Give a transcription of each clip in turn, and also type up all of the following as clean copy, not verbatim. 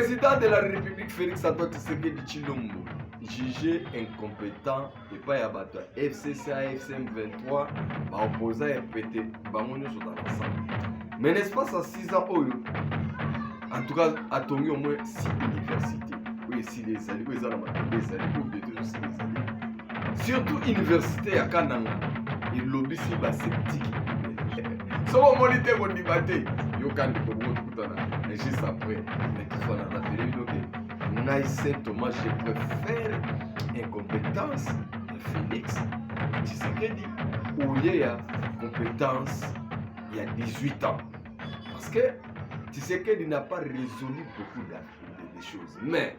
président de la République Félix Antoine Tshisekedi Tshilombo jugé incompétent et pas à battre FCCA FCM 23 opposant et pété bangonyo sur l'ensemble. Mais n'est-ce pas ça 6 ans en tout cas à Tongi au moins 6 universités. Oui, si les alliés, ils ont les alliés, ou bientôt aussi les alliés. Surtout université à Kananga, et lobby si bas sceptique. Sans moniter mon débatté, yo quand tu peux tout à juste après, mais qu'il soit dans la télé, donc naïsé Thomas, je préfère incompétence de Félix Tshisekedi où il y a compétence il y a 18 ans. Parce que Tshisekedi n'a pas résolu beaucoup de choses. Mais,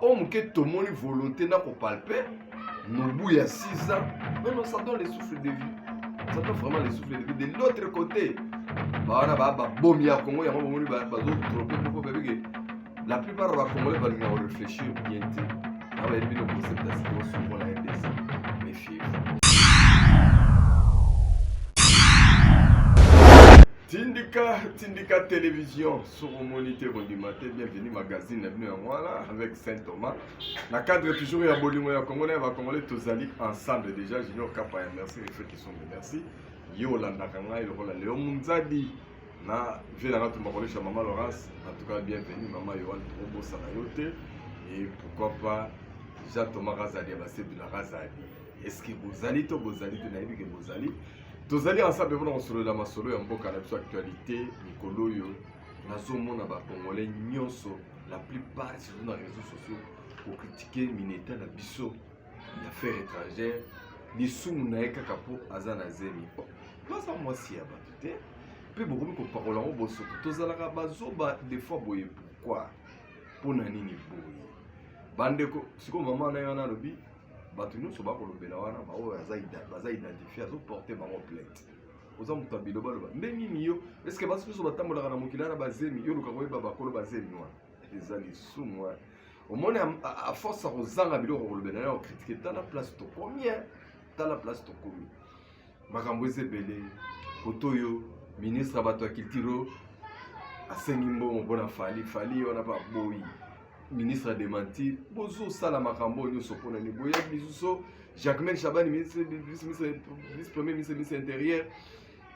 homme qui a une volonté de palper, nous il y a 6 ans, non, ça donne les souffles de vie. Ça donne vraiment les souffles de vie. De l'autre côté, la plupart des Congolais vont réfléchir bien. Tindika Télévision sur le moniteur du matin, bienvenue magazine, bienvenue à moi là, avec Saint-Thomas. La cadre toujours il y a Bolimo et Congolais, va Congolais tous allés ensemble déjà. Je n'ai pas merci les faits qui sont de merci. Yolanda Kanga et le rôle Léo Munzadi. Na vie la rate Makolé chez Maman Laurence. En tout cas, bienvenue Maman Yohan Trobo Sanayote. Et pourquoi pas Jean Thomas Razali, Abassé de la Razali. Est-ce que vous allez, vous allez, vous allez. Tous allés ensemble, on se la masolo et on peut canaliser l'actualité. Nicolo yo, nazomona ba Congolais nyonso, la plupart surtout dans les réseaux sociaux pour critiquer Mineta na biso, l'affaire étrangère, les sous naeka kapo azana zemi. Moi ça moi si abatute. Puis beaucoup de paroles en bosso. Tous allés à bazoba des fois boye pourquoi? Pour nani ni boye. Bandeko, c'est comme maman na yana lobi. Batunu soba ko lobela wana ba o baza identifier azo porter bango plainte oza mutu biloba loba ndenge niyo est-ce que baso batambola na mokila na bazemi yo luka koyeba bakolo bazemi wana eza lisumu wana omone à force kozanga biloko kolobela na critiquer ta la place to combien ta la place to combien makambo ezebele kotoyo ministre bato ya culture asengi mbongo mpona fali wana ba boyi ministre a démenti bozo sala makambo nyonso pona ni boya bisuso Jacques Chabani vice-premier ministre intérieur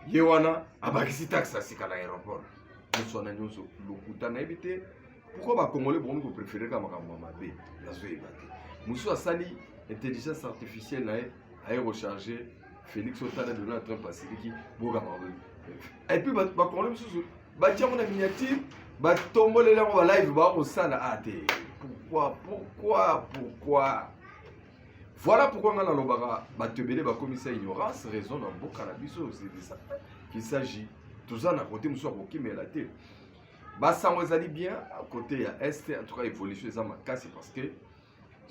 yewana abakisi taxe asika na aéroport nyonso na nyonso lokuta na ebité pourquoi ba congolais bon ko préférer ka makambo mabe nazo ebate muso asali intelligence artificielle na a recharger Félix Otala de Donald Trump asiliki boga mabe et puis ba congolais muso ba tia mona miniature ba tombole la ko live ba ko sala ate pourquoi voilà pourquoi on a lobaka ba tebele ba commissaire ignorance raison dans beaucoup cannabis c'est de ça qu'il s'agit tout ça na côté muso ko kimela te ba sango ezali bien à côté ya est en tout cas évolution ça makasi parce que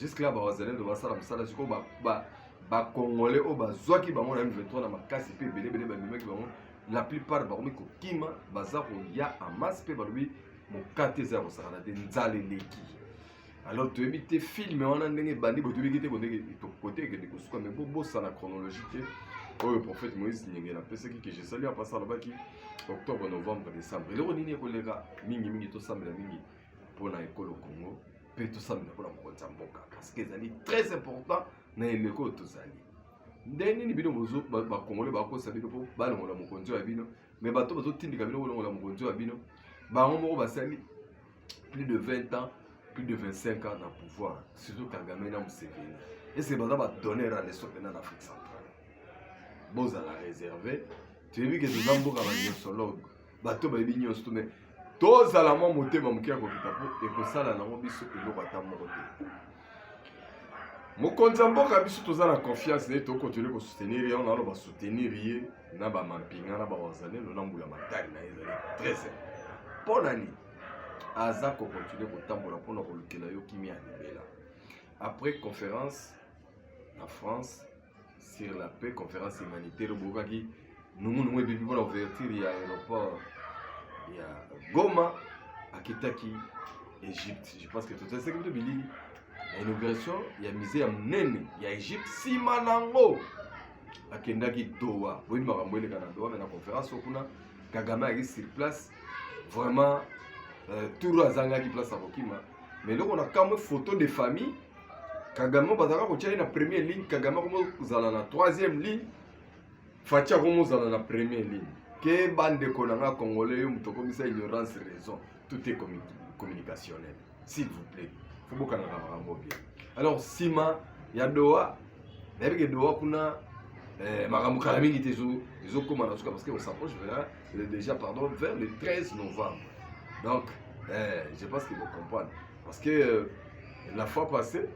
jusque là ba wazalé de basala musala siko ba congolais o ba zwaki bango na M23 na makasi pe belé ba mimaki bango la plupart baromi ko kima baza ko ya en masse pe baromi mon kate za ko sala de nzale leki alors tu éviter film on a ndenge bandi bo tu éviter to côté que de ko mais bo ça la chronologie oh le prophète Moïse nyengela pese ki je salue à passer là-bas qui octobre novembre décembre le ronini ko lega mingi to sambela mingi pour na école au Congo pe to sambela pour la mkonza mboka parce que c'est très important na eleko to sali ndeni ni bino bozo ba congolais ba ko sabi ko ba longola mokonzo ya bino mais bato bazo tindika bino longola mokonzo ya bino ba ngomoko basali plus de 20 ans plus de 25 ans dans pouvoir surtout Kagame na Museveni et c'est baza ba donner à l'essor en Afrique centrale boza la réserver tu veux que des amboka ba nyosolo bato ba binyo sto mais toza la mo motema mukia ko kitapo et ko sala na mo biso eloko atamoko te mokonzi mboka biso toza na confiance ne to continuer ko soutenir on a ba soutenir ye na ba mampinga na ba wazane no nambu ya matari na ezali très ponani aza ko continuer ko tambola pona ko lukela yo kimia libela après conférence en France sur la paix conférence humanitaire bokaki nous bibi pour l'ouverture ya aéroport ya Goma akitaki Égypte je pense que tout ça c'est que bilili l'inauguration il y a misé à Mnene il y a Égypte simanango akendaki Doha oui makambo ele kana Doha mais la conférence okuna Kagame est sur place vraiment Tour azanga qui place à Rokima. Mais là on a quand même photo de famille. Kagame bazaka kotia na première ligne, Kagame comme zala na troisième ligne. Fatia comme zala na première ligne. Que bande de konanga congolais yo mutoko misa ignorance raison. Tout est communicationnel. S'il vous plaît. Faut beaucoup na rambo bien. Alors Sima ya Doha, avec Doha kuna makambo kala mingi te zo koma na suka parce que on s'approche déjà pardon vers le 13 novembre. Donc je pense qu'ils vont comprendre parce que la fois passée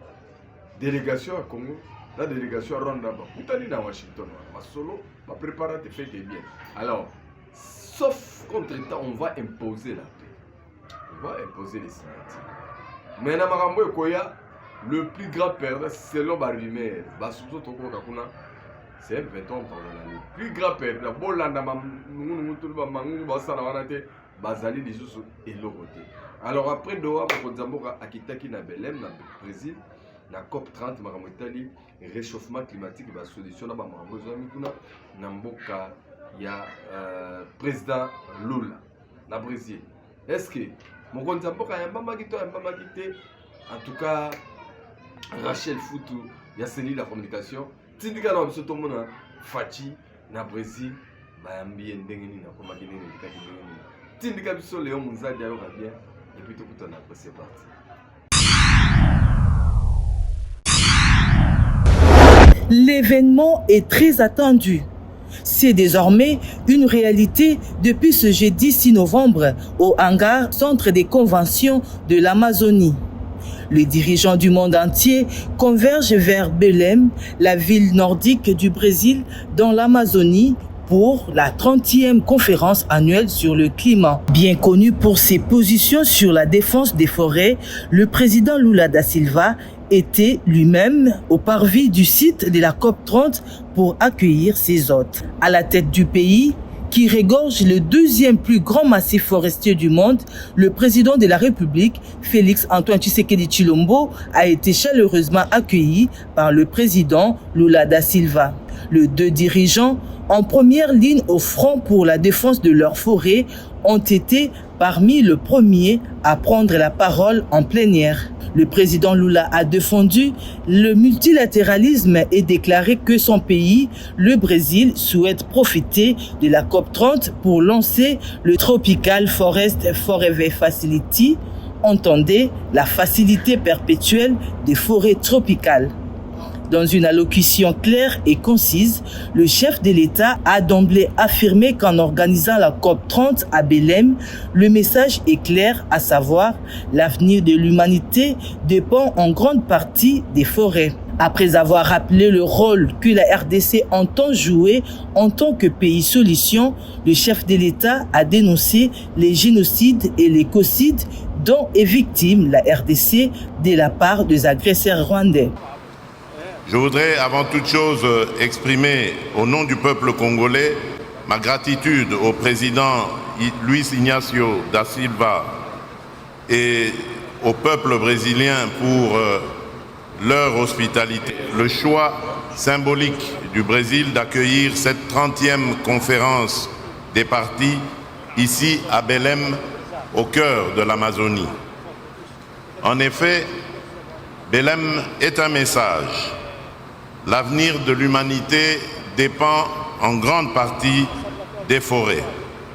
délégation à Congo, la délégation à Rwanda, Boutani dans Washington, ma solo, ma préparation fait bien. Alors, sauf contre-temps, on va imposer la paix. On va imposer les signatures. Mais na makambo ekoya, le plus grand perdant selon ma rumeur, c'est M23 le plus grand perdant. Bolanda bazali les autres et l'autre. Alors après Doha, Mokozamboka Akitaki na Belém, na Brésil, na COP 30, Maramotali, réchauffement climatique, la solution na Maramozamikuna, na Mboka, il y a président Lula, na Brésil. Est-ce que Mokozamboka y a un Makito, en tout cas, Rachel Foutou, il y a Céline la communication, Tindika na Bisoto Mona, Fachi, na Brésil, Bayambi Ndengeni, na Komakini, Tindika Biso Léon Mounzadi, alors bien. Et puis tout le temps, c'est parti. L'événement est très attendu. C'est désormais une réalité depuis ce jeudi 6 novembre au hangar Centre des conventions de l'Amazonie. Les dirigeants du monde entier convergent vers Belém, la ville nordique du Brésil, dans l'Amazonie, pour la 30e conférence annuelle sur le climat. Bien connu pour ses positions sur la défense des forêts, le président Lula da Silva était lui-même au parvis du site de la COP 30 pour accueillir ses hôtes. À la tête du pays, qui regorge le deuxième plus grand massif forestier du monde, le président de la République, Félix Antoine Tshisekedi Tshilombo, a été chaleureusement accueilli par le président Lula da Silva. Les deux dirigeants, en première ligne au front pour la défense de leurs forêts, ont été parmi les premiers à prendre la parole en plénière. Le président Lula a défendu le multilatéralisme et déclaré que son pays, le Brésil, souhaite profiter de la COP 30 pour lancer le Tropical Forest Forever Facility, entendez la facilité perpétuelle des forêts tropicales. Dans une allocution claire et concise, le chef de l'État a d'emblée affirmé qu'en organisant la COP 30 à Belém, le message est clair, à savoir l'avenir de l'humanité dépend en grande partie des forêts. Après avoir rappelé le rôle que la RDC entend jouer en tant que pays solution, le chef de l'État a dénoncé les génocides et l'écocide dont est victime la RDC de la part des agresseurs rwandais. Je voudrais avant toute chose exprimer au nom du peuple congolais ma gratitude au président Luis Ignacio da Silva et au peuple brésilien pour leur hospitalité. Le choix symbolique du Brésil d'accueillir cette 30e conférence des partis ici à Belém, au cœur de l'Amazonie. En effet, Belém est un message. L'avenir de l'humanité dépend en grande partie des forêts.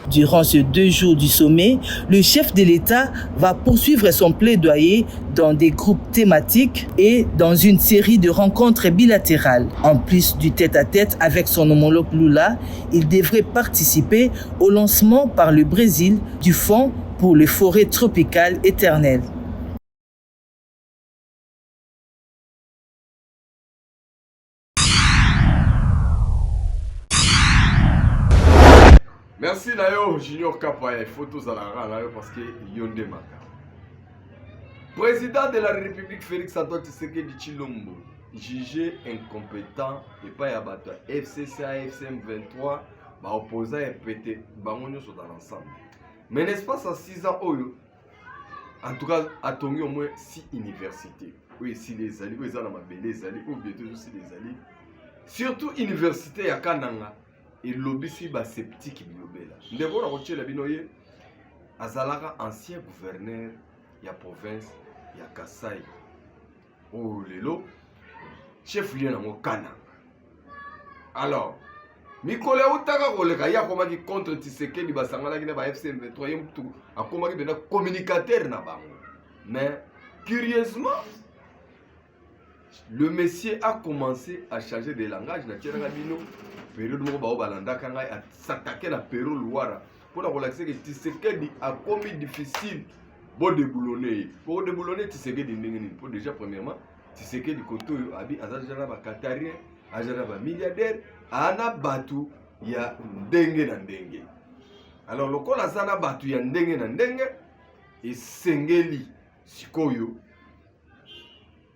Durant ces 2 jours du sommet, le chef de l'État va poursuivre son plaidoyer dans des groupes thématiques et dans une série de rencontres bilatérales. En plus du tête-à-tête avec son homologue Lula, il devrait participer au lancement par le Brésil du Fonds pour les forêts tropicales éternelles. Merci Nayo Junior Kapaya, photos à la rana parce que Yonde Maka. Président de la République Félix Antoine Tshisekedi Tshilombo, jugé incompétent et pas yabato FCCA FCM 23, bah opposant et pété, bah on est dans l'ensemble. Mais n'est-ce pas ça 6 ans Oyo? En tout cas, à Tongi au moins 6 universités. Oui, si les alliés, oui, ça n'a pas les alliés, ou bientôt aussi les alliés. Surtout université à Kananga. Et lobby si ba sceptique bilobela. Ndeko na roche la binoye. azalaka ancien gouverneur ya province ya Kasai. Oh lelo chef lieu nango Kananga. Alors mikolo utaka koleka ya komaki contre Tshisekedi basangalaki na ba FC M23 yemtu akomaki bena communicateur na bango. Mais curieusement le monsieur a commencé à changer de langage na tieranga bino période moko ba balanda kanga a s'attaquer na Péro Luara pour la relaxer que Tshisekedi a commis difficile pour déboulonner Tshisekedi ndengeni pour déjà premièrement Tshisekedi koto abi azajana ba qatarien azajana ba milliardaire ana batu ya ndenge na ndenge. Alors lokola sana batu ya ndenge na ndenge esengeli sikoyo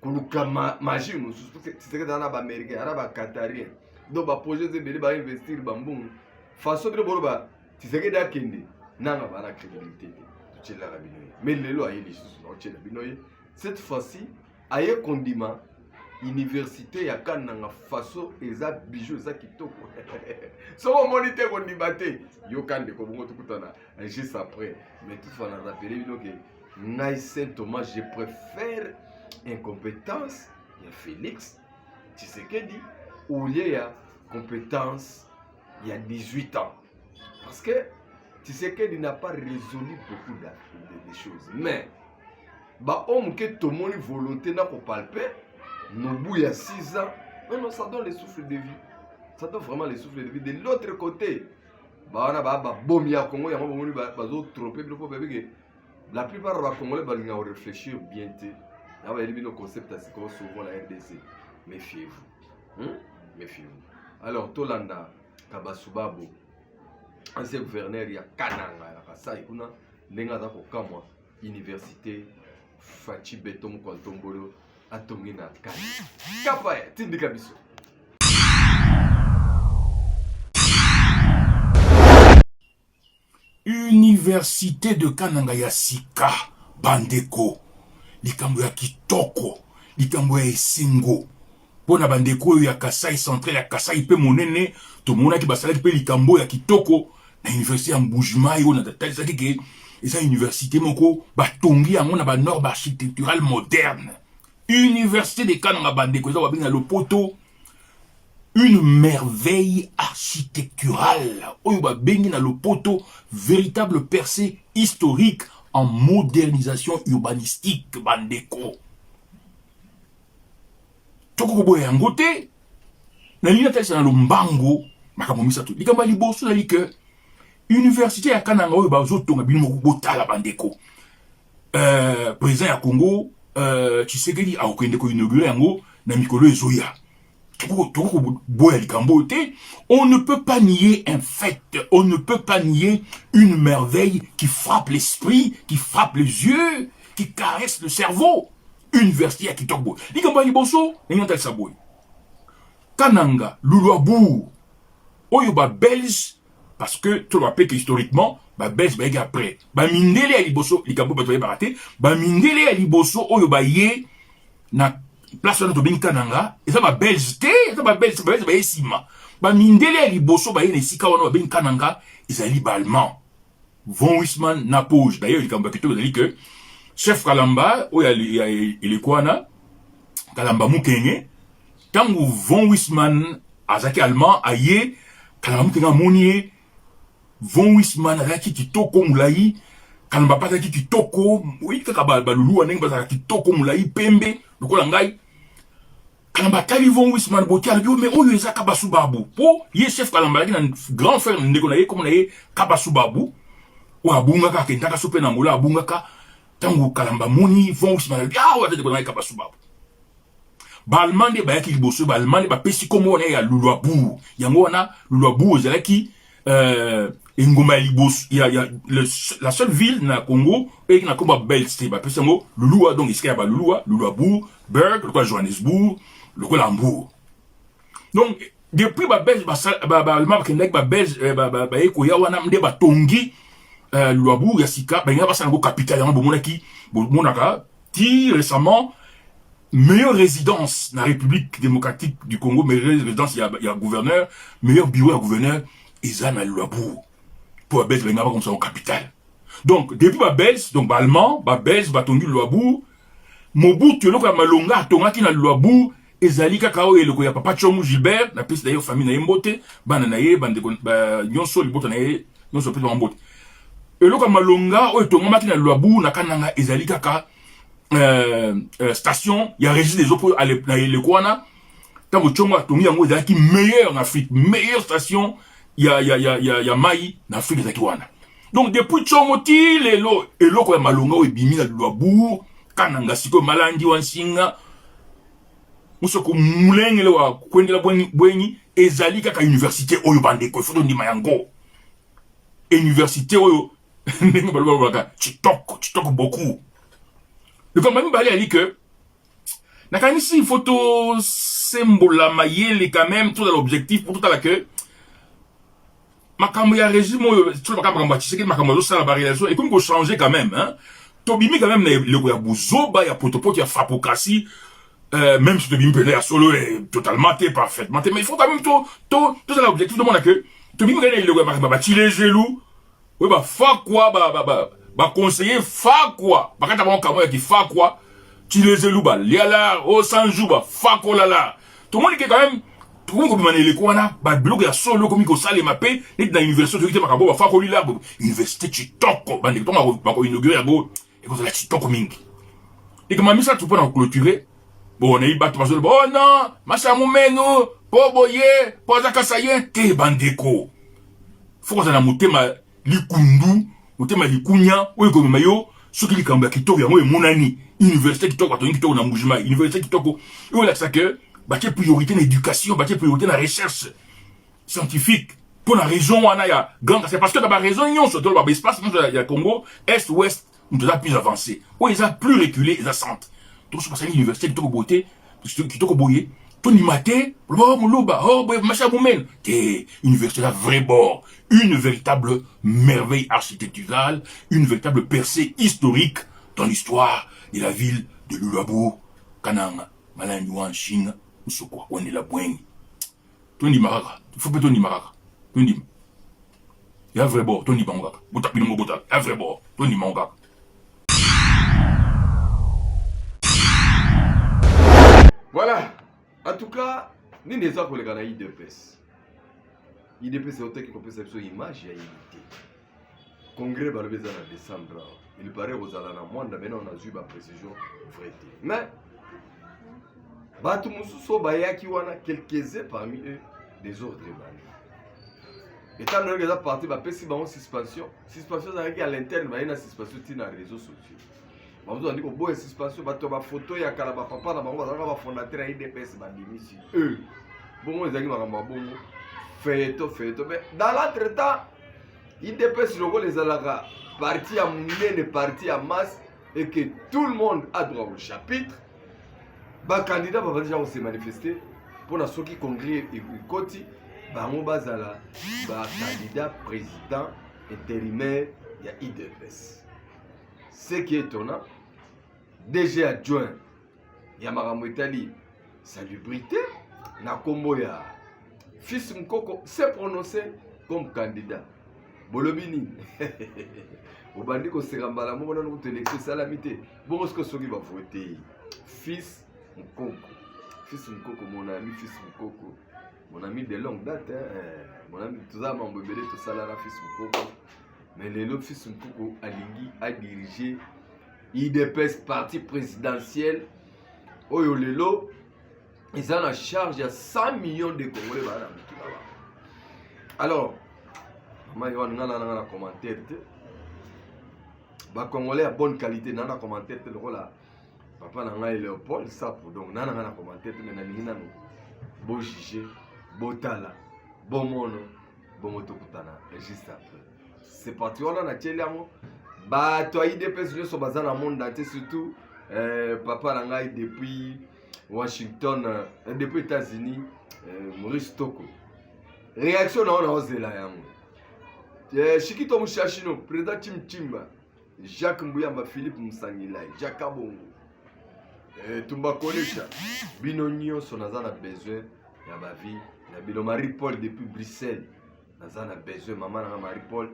kuluka magie mususu Tshisekedi ana ba américain ana ba qatarien donc ba projet zebele ba investir ba mbungu façon de boloba Tshisekedi akende nanga bana crédibilité tchela la binoye mais lelo ayeli susu tchela binoye cette fois-ci aye kondima université ya Kananga façon eza bijou eza kitoko soko monite kondima te yo kande ko bongo tukutana juste après mais toutefois na rappeler bino que ngai Saint Thomas je préfère incompétence ya Félix Tshisekedi au lieu ya compétence il y a 18 ans parce que Tshisekedi n'a pas résolu beaucoup de choses mais ba homme que tout le monde volonté n'a pas palpé nos bouts il y a 6 ans non ça donne les souffles de vie ça donne vraiment les souffles de vie de l'autre côté bah on a ba bomia Congo ya bomoni ba zo tromper la plupart des Congolais vont réfléchir bien là va éliminer le concept assez souvent la RDC méfiez-vous méfiez-vous alors Tolanda Kabasubabo ancien gouverneur ya Kananga ya Kasai kuna ndenga za kokamwa université Fachi Beton Kwantombolo atongi na Kani kapa tindika biso. Université de Kananga ya Sika bandeko likambo ya kitoko likambo ya esengo pona bandeko ya Kasai central ya Kasai pe monene to mona ki basala pe likambo ya kitoko na université ya Mbujimai on a tatisa ke esa université moko batongi yango na ba norme architecturale moderne. Université de Kananga bandeko za wabinga lopoto une merveille architecturale oyo babengi na lopoto véritable percée historique en modernisation urbanistique bandeko toko boya yango te na lina tesa na lombango makambo misato likambo liboso na like université ya Kananga oyo bazotonga bino moko botala bandeko président ya Congo Tshisekedi a okende ko inaugurer yango na mikolo ezoya on ne peut pas nier un fait, on ne peut pas nier une merveille qui frappe l'esprit, qui frappe les yeux, qui caresse le cerveau. Université à Kitokbo. Likamba liboso, n'ental saboy. Kananga, Luluabu, oyo ba belge, parce que tout le rappelle que historiquement, ba belge ba après, ba mindele à liboso, likambo ba toye baraté, ba mindele à liboso oyo ba ye na place na to bin Kananga, et ça ba belge té, ça ba belge ba esima. Ba mindele à liboso ba ye na sika wana ba bin Kananga, ezali ba allemand. Von Wissmann na pose. D'ailleurs, likambo ba kito ezali que chef Kalamba, oyo il est quoi na Kalamba Mukenge, tango Von Wissmann azaki allemand aye Kalamba Mukenge monier Von Wissmann azaki kitoko mulai Kalamba pataki kitoko oui kaka balulu anenge bazaki kitoko mulai pembe lokola ngai Kalamba tali Von Wissmann botia bio mais oyo ezaka basubabu po ye chef Kalamba laki na grand frère ndeko na ye comme na ye kabasubabu o abunga ka kentaka sope na ngola abunga ka tango Kalamba moni Von Wissmann ah wa tete bona kabasubabu balmande ba yaki liboso balmande ba pesi komo na ya Luluabu yango wana Luluabu ezalaki engoma liboso ya la seule ville na Congo et na komba Belste ba pesi ngo Lulua donc iska ba Luluabu Berg le Johannesburg le Hambourg donc depuis ba Belge ba allemand kendek ba Belge ba eko ya wana mde ba tongi Luluabu ya sika ba ngaba sana go capitale yango bomonaki bomonaka ti récemment meilleure résidence dans la République démocratique du Congo, meilleure résidence, il y a gouverneur, meilleur bureau à gouverneur, ils ont à Luluabu. Pour Abel, ils comme ça en capitale. Donc, depuis Babels, donc Allemand, Babels, Batongi Luabu, Mobutu, le quoi Malonga, Tongaki na Luabu, Ezali Kakao et le quoi Papa Chomu Gilbert, la piste d'ailleurs famille na Mbote, Bananaye, Nyonso, Libota Naye, Nyonso Pete Mbote. Et le quoi Malonga, ou Tongaki na Luabu, Nakananga, Ezali Kaka, station, il y a régi des eaux à l'Ekwana. Tant que Chonga, Tongi Yango, Ezali meilleur en Afrique, meilleure station, il y a Maï, en Afrique, Ezali Donc, depuis Chomoti, et le quoi Malonga, et Bimi na Luabu, Kananga siko malandi wansinga musoko mulenge lewa kwendela bwenyi ezali kaka université oyo bandeko foto ndima yango université oyo ndenge balobaka chitoko beaucoup le comme bali ali que nakanisi photo sembola mayele quand même tout dans l'objectif pour tout à la que makambo ya régime oyo tout makambo tsike makambo zo sala ba réalisation et comme ko changer quand même hein. Tobimi quand même le ya buzoba ya protopole ya fapokasi même si Tobimi peut être solo est totalement parfaitement mais il faut quand même tout ça l'objectif de mon que Tobimi quand même le ba chile gelou oui ba fa quoi ba conseiller fa quoi ba kata ba kamo ya ki fa quoi chile gelou ba liala o sanjou ba fa ko lala tout le monde qui quand même tout le monde comme mané le kwana ba blog ya solo comme ko sale mapé ni dans université de makabo ba fa ko lila université chitoko ba ne ba ko inaugurer go et vous allez chitoko mingi. Et comme ça tu peux en clôturer. Bon, on est battu parce que oh non, macha mumeno, poboye, poza kasaye, te bandeko. Faut que ça na mutema likundu, mutema likunya, ou comme mayo, ce qui likamba kitoko ya moi monani, université kitoko atoni kitoko na mujima, université kitoko. Et on a ça que bah quelle priorité l'éducation, bah quelle priorité la recherche scientifique. Pour la raison on a ya grande, c'est parce que d'abord raison yon sur le espace, il y a Congo est ouest. Nous avons plus avancé. Ou ils ont plus reculé, ils ont senti. Donc, c'est l'université qui t'a beauté, qui t'a boyé. Tout ni maté, oh, moulouba, oh, machin moumen. T'es université là, vrai bord. Une véritable merveille architecturale, une véritable percée historique dans l'histoire de la ville de Luabu, Kananga, Malanyuan, Chine, Moussokwa, on est la boigne. Tout ni maraka. Il faut que tu ni maraka. Tout ni. Il y a un vrai bord, tout ni bangaka. Boutapino Mobota, il y a un vrai bord, tout ni mangaka. Voilà. En tout cas, nous ne sommes pas les IDPS. IDPS c'est autant qu'on peut savoir image et unité. Congrès va le faire en décembre. Il paraît aux alana moins maintenant on a eu la précision vraie. Mais Batumusu Sobayaki wana quelques-uns parmi eux des ordres bannis. Étant donné que la partie va passer en suspension. Suspension c'est à l'interne, il y a une suspension dans les réseaux sociaux. On dit que bon suspension bato ba photo ya kala ba papa na bango ba fondateur IDPS ba dimisi eux bon ils ont ba bon feto mais dans l'entretemps IDPS logo les alaka parti à monnaie parti à masse et que tout le monde a droit au chapitre ba candidat va déjà se manifester pour na soki congrès et koti ba mo bazala ba candidat président intérimaire ya IDPS. Ce qui est étonnant, DG adjoint Yamaramou Itali, salubrité, Nakomboya, fils Mkoko s'est prononcé comme candidat. Bolobini, au bandit qu'on s'est remballé, on a notre élection salamité. Bon, est-ce que celui va voter? Fils Mkoko, mon ami, fils Mkoko, mon ami de longue date, mon ami, tout ça, mon bébé, tout ça là, fils Mkoko. Mais le fils Mkoko Alingui a dirigé IDPS parti présidentiel. Oyo lelo, ils ont en charge de 100 millions de Congolais. Alors, je vais vous un commentaire. Les Congolais à bonne qualité, dans un commentaire, papa n'a Léopold, ça pour donc, dans un commentaire, mais n'a bon jugé, bon tala, bon mono, bon motokutana, juste après. C'est parti, on a tiré l'amour. Bah, toi, IDPS, je suis dans le monde entier, surtout papa Langai depuis Washington, depuis les États-Unis, Maurice Toko. Réaction, on a osé là. Chikito Mouchachino, président Tim Chimba, Jacques Mbouyamba, Philippe Moussangila, Jacques Abongo, Tumba Kolecha, Binonio, son azan a besoin de ma vie. Marie-Paul depuis Bruxelles, azan a besoin, maman Marie-Paul.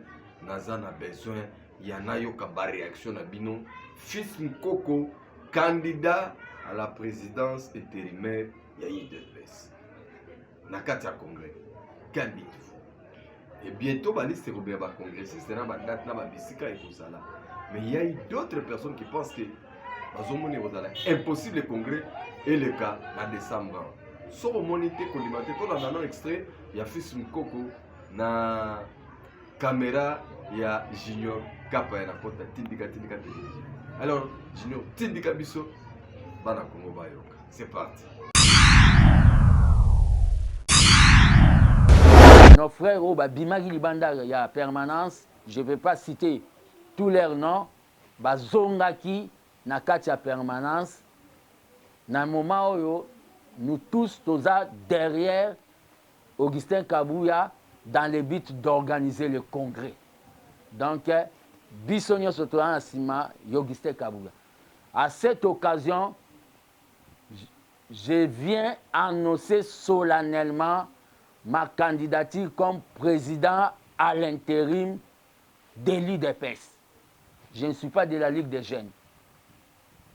naza na besoin ya nayoka ba réaction na bino. Fils Mkoko, candidat à la présidence intérimaire ya UDPS. Na kati ya congrès. Qu'en dites-vous? Et bientôt, la liste est ba congressiste, na ba date na ba bisika et ça. Mais il y a eu d'autres personnes qui pensent que impossible le congrès et le cas en décembre. Sur le monité colimaté, tout le monde extrait, il y a Fils Mkoko na caméra, il y a Junior Kapa na kota Tindika télévision. Alors, Junior Tindika biso, bana Congo bayoka. C'est parti. Nos frères au Bimagi Libanda, il y a permanence, je ne vais pas citer tous leurs noms, Bazongaki, na kati ya permanence, na moment où nous tous derrière Augustin Kabouya dans le but d'organiser le congrès. Donc, Bissonio Sotoran Asima, Augustin Kabouya. À cette occasion, je viens annoncer solennellement ma candidature comme président à l'intérim de l'UDPS. Je ne suis pas de la Ligue des jeunes.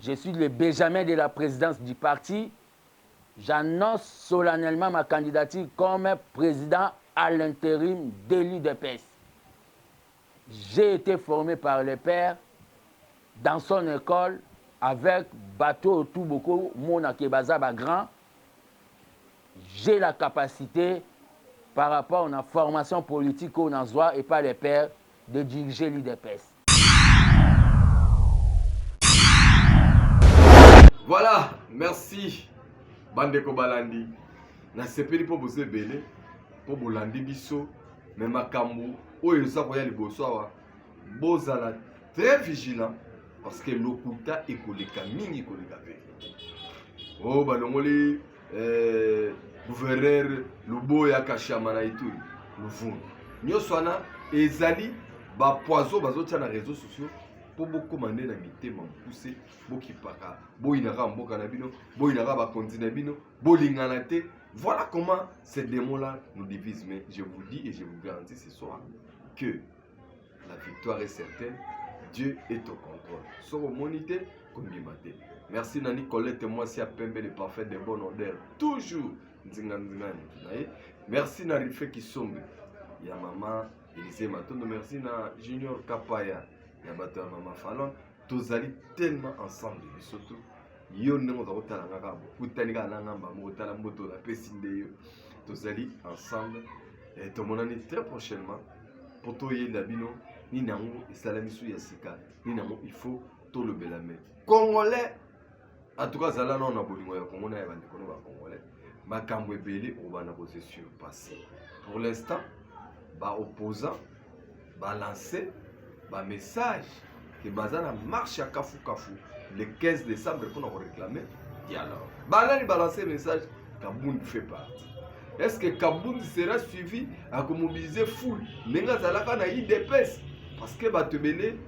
Je suis le Benjamin de la présidence du parti. J'annonce solennellement ma candidature comme président à l'intérim de l'UDPS. J'ai été formé par le père dans son école avec Bateau Touboko, Mona Kebaza Grand. J'ai la capacité par rapport à la formation politique qu'on a besoin et par le père de diriger l'UDPS. Voilà, merci Bandeko Balandi. Na sepeli po boze belé, po bolandi biso, mais makambo oyo za koya liboso awa. Bozala très vigilant parce que lokuta ekoleka mingi koleka vérité. Oh balongoli gouverneur Luboya Kashama na Ituri, Luvundu. Nyonso wana ezali ba poison bazotia na réseaux sociaux. Pour beaucoup demander na mitema mpuse bokipaka boyinaka mboka na bino boyinaka bakonzi na bino bolingana te. Voilà comment ces démons là nous divisent. Mais je vous dis et je vous garantis ce soir que la victoire est certaine. Dieu est au contrôle. Sur monité comme matin. Merci Nani Colette, moi si à Pembe le parfait de bonne odeur toujours. Merci na Rife Kisombe ya maman Elise Matondo. Merci na Junior Kapaya ya bato ya mama Falon. Tozali tellement ensemble bisoto yo ndenge ozakotala ngaka bokutani kaka na ngamba moko otala mboto la pesi nde yo tozali ensemble et tomonani très prochainement pour toyenda bino nini yango esalami su ya sika nini yango il faut tolobela me congolais en tout cas zala na na bolingo ya Congo na ya bandeko no ba congolais makambo ebele obana ko se surpasser pour l'instant ba opposant ba lancer ba message que bazana marche à Kafu Kafu le 15 décembre pour nous réclamer dialogue. Banani balancer message Kabound fait partie. Est-ce que Kabound sera suivi à mobiliser foule nenga zalaka na IDPS parce que batebele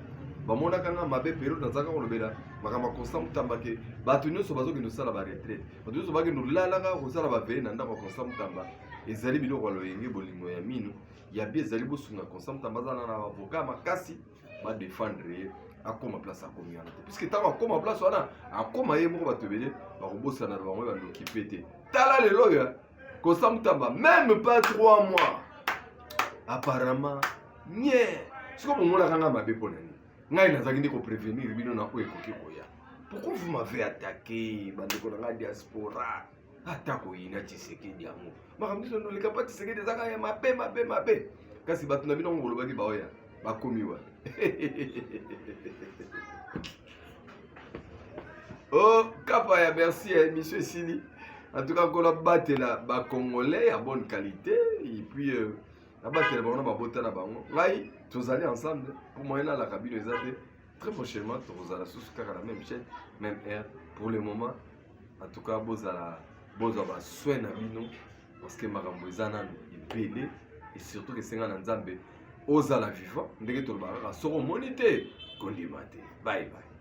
bamona kanga mabe période dans zaka kolobela makama constant mutamba ke batu nyonso bazoki no sala ba retraite batu nyonso baki no lalaka ko sala ba veille na ndako constant mutamba ezali biloko loyenge bolingo ya mino ya bi ezali bosunga constant mutamba zana na avocat makasi ba défendre akoma place akomiana puisque tant akoma place wana akoma ye moko batebele ba kobosa na bango ba l'occuper te tala lelo ya constant mutamba même pas 3 mois apparemment nie siko bomona kanga mabe ponani ngai nazaki ndiko prévenir bino na oyo ekoki koya. Pourquoi vous m'avez attaqué bandeko na diaspora atako ina Tshisekedi yango makambo so no leka pa Tshisekedi zaka ya mabe kasi batu na bino ngolobaki baoya bakomi wa oh kapa ya merci à monsieur Sili en tout cas qu'on a battu la ba congolais à bonne qualité et puis la battu la bango ba botana bango ngai tozali ensemble pour moi na la cabine ezate très prochainement tozala sous la même chaîne même heure pour le moment en tout cas bozala ba soin na bino parce que makambo ezana ibele et surtout que senga na nzambe ozala vivant ndenge tolobaka soko monité kondimate bye bye.